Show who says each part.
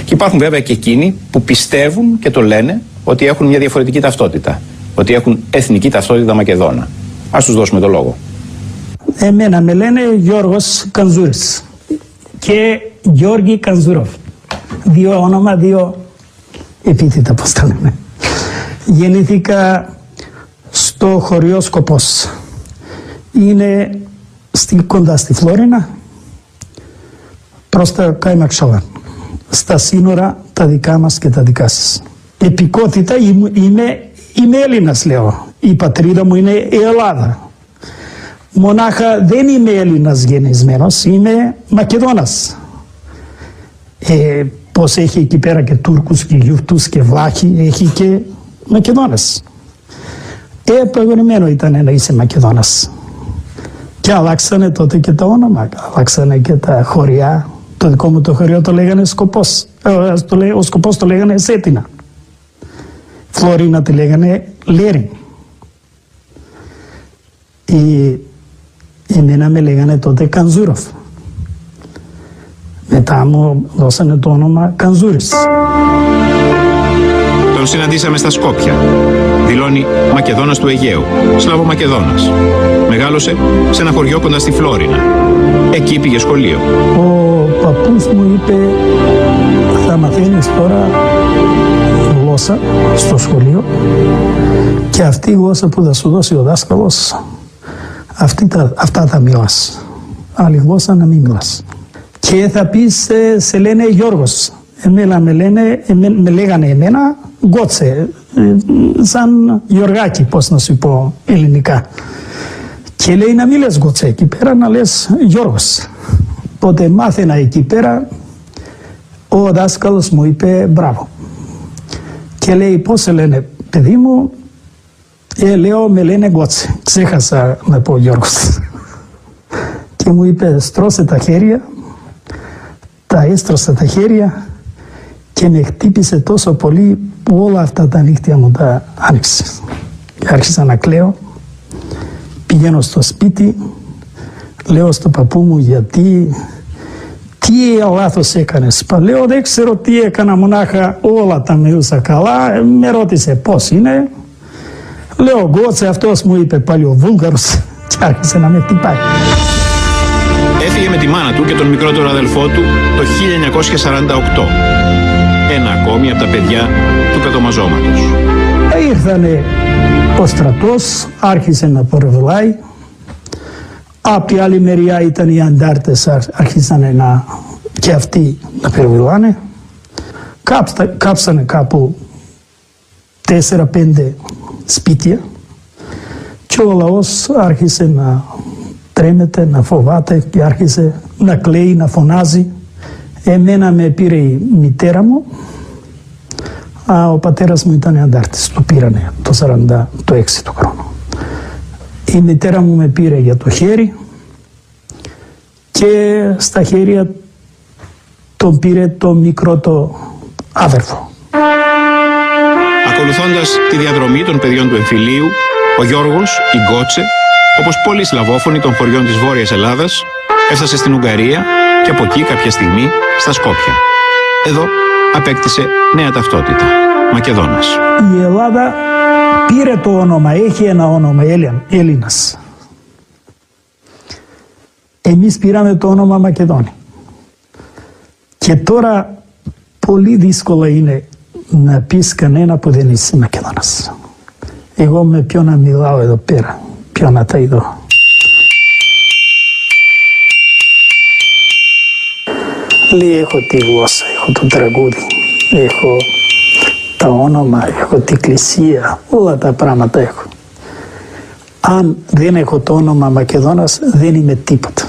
Speaker 1: Και υπάρχουν βέβαια και εκείνοι που πιστεύουν και το λένε ότι έχουν μια διαφορετική ταυτότητα. Ότι έχουν εθνική ταυτότητα Μακεδόνα. Ας τους δώσουμε το λόγο.
Speaker 2: Εμένα με λένε Γιώργος Κανζούρης και Γιώργη Κανζούροφ. Δύο όνομα, δύο επίθετα, πώς τα λέμε. Γεννήθηκα στο χωριό Σκοπός. Είναι κοντά στη Φλόρινα, προς τα Καϊμαξόβα. Στα σύνορα τα δικά μας και τα δικά σας. Επικότητα είμαι Έλληνας, λέω. Η πατρίδα μου είναι η Ελλάδα. Μονάχα δεν είμαι Έλληνας γεννησμένος, είμαι Μακεδόνας. Πως έχει εκεί πέρα και Τούρκους και Γιούτους και Βλάχοι, έχει και Μακεδόνας. Επαγγελμένο ήταν να είσαι Μακεδόνας. Και αλλάξανε τότε και τα όνομα, αλλάξανε και τα χωριά. Το δικό μου το χωριό το λέγανε Σκοπός. Ο Σκοπός το λέγανε Σέτινα. Φλωρίνα τη λέγανε Λέρι. Εμένα με λέγανε τότε Κανζούροφ. Μετά μου δώσανε το όνομα Κανζούρης.
Speaker 1: Τον συναντήσαμε στα Σκόπια. Δηλώνει Μακεδόνας του Αιγαίου, Σλαβομακεδόνας. Μεγάλωσε σε ένα χωριό κοντά στη Φλόρινα. Εκεί πήγε σχολείο.
Speaker 2: Ο παππούς μου είπε, θα μαθαίνεις τώρα γλώσσα στο σχολείο και αυτή η γλώσσα που θα σου δώσει ο δάσκαλος, αυτά θα μιλάς. Άλλη γλώσσα να μην μιλάς. Και θα πεις, σε λένε Γιώργος. Εμένα με λέγανε εμένα Γκότσε, σαν Γιωργάκη, πώς να σου πω ελληνικά. Και λέει να μην λες Γκότσε εκεί πέρα, να λες Γιώργος. Οπότε μάθαινα εκεί πέρα, ο δάσκαλος μου είπε μπράβο. Και λέει πώς σε λένε παιδί μου, λέω με λένε Γκότσε. Ξέχασα να πω Γιώργος. Και μου είπε στρώσε τα χέρια, τα έστρωσα τα χέρια και με χτύπησε τόσο πολύ που όλα αυτά τα νύχτια μου τα άνοιξε. Και άρχισα να κλαίω, πηγαίνω στο σπίτι, λέω στον παππού μου γιατί, τι λάθος έκανες. Λέω δεν ξέρω τι έκανα, μονάχα όλα τα μιλούσα καλά, με ρώτησε πώς είναι. Λέω Γκότσε, αυτός μου είπε πάλι ο Βούλγαρος και άρχισε να με χτυπάει.
Speaker 1: Έφυγε με τη μάνα του και τον μικρότερο αδελφό του το 1948. Ένα ακόμη από τα παιδιά του πεδομαζώματος.
Speaker 2: Ήρθανε ο στρατός, άρχισε να πορευλάει. Απ' τη άλλη μεριά ήταν οι αντάρτες, άρχισαν και αυτοί να περιβουλάνε. Κάψανε κάπου 4-5 σπίτια και ο λαός άρχισε να τρέμεται, να φοβάται και άρχισε να κλαίει, να φωνάζει. Εμένα με πήρε η μητέρα μου, ο πατέρας μου ήταν αντάρτης, το πήρανε το 46 του χρόνου. Η μητέρα μου με πήρε για το χέρι και στα χέρια τον πήρε το μικρό το άδερφο.
Speaker 1: Ακολουθώντας τη διαδρομή των παιδιών του εμφυλίου, ο Γιώργος, η Γκότσε, όπως πολλοί Σλαβόφωνοι των χωριών της Βόρειας Ελλάδας, έφτασε στην Ουγγαρία και από εκεί κάποια στιγμή στα Σκόπια. Εδώ απέκτησε νέα ταυτότητα, Μακεδόνας.
Speaker 2: Η Ελλάδα πήρε το όνομα, έχει ένα όνομα Έλληνας. Εμείς πήραμε το όνομα Μακεδόνη. Και τώρα πολύ δύσκολο είναι να πεις κανένα που δεν είσαι Μακεδόνας. Εγώ με ποιο να μιλάω εδώ πέρα, ποιο να τα είδω. Λέει έχω τη γλώσσα, έχω το τραγούδι, έχω τα όνομα, έχω την εκκλησία, όλα τα πράγματα έχω. Αν δεν έχω το όνομα Μακεδόνας δεν είμαι τίποτα.